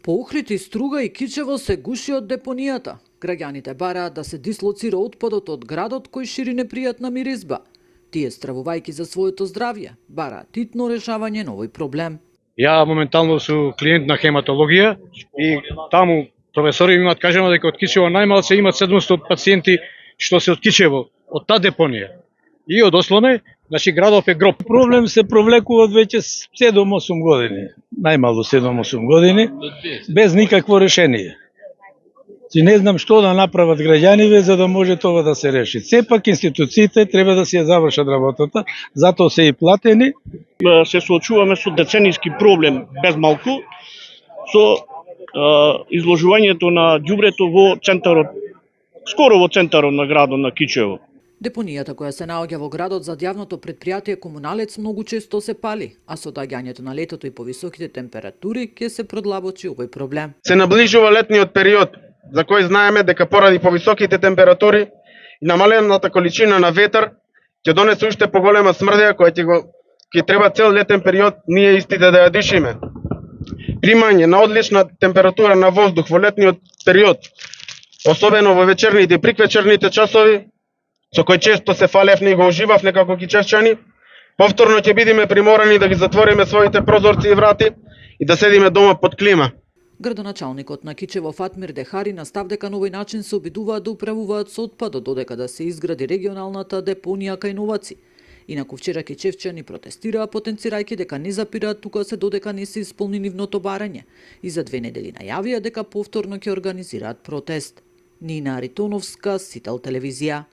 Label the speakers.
Speaker 1: По Охрид, Струга и Кичево се гуши од депонијата. Граѓаните бараат да се дислоцира отпадот од градот кој шири непријатна миризба. Тие, стравувајќи за своето здравје, бараат итно решавање на овој проблем.
Speaker 2: Ја моментално су клиент на хематологија и таму професори имаат кажано дека од Кичево најмалце имат 700 пациенти што се од Кичево, од таа депонија. И од Осломе, значи градов е гроб.
Speaker 3: Проблем се провлекува веќе 7-8 години, најмало 7-8 години, без никакво решение. Си не знам што да направат граѓаниве за да може тоа да се реши. Сепак институциите треба да си ја завршат работата, затоа се и платени.
Speaker 4: Се соочуваме со деценијски проблем без малку, со изложувањето на ѓубрето во центарот, скоро во центарот на градот на Кичево.
Speaker 1: Депонијата која се наоѓа во градот за јавното предпријатие Комуналец многу често се пали, а со доаѓањето на летото и повисоките температури ќе се продлабочи овој проблем.
Speaker 5: Се наближува летниот период, за кој знаеме дека поради повисоките температури и намалената количина на ветер ќе донесе уште поголема смрдеја која ќе треба цел летен период ние истите да ја дишиме. Примање на одлична температура на воздух во летниот период, особено во вечерните и приквечерните часови, со кој често се фалевме и го уживавме како кичевчани, повторно ќе бидеме приморани да ги затвориме своите прозорци и врати и да седиме дома под клима.
Speaker 1: Градоначалникот на Кичево Фатмир Дехари настав дека на овој начин се обидуваат да управуваат со отпадот додека да се изгради регионалната депонија кај Новаци. Инаку вчера кичевчани протестираа потенцирајќи дека не запираат тука се додека не се исполни нивното барање и за 2 недели најавија дека повторно ќе организираат протест. Нина Аритоновска, Сител телевизија.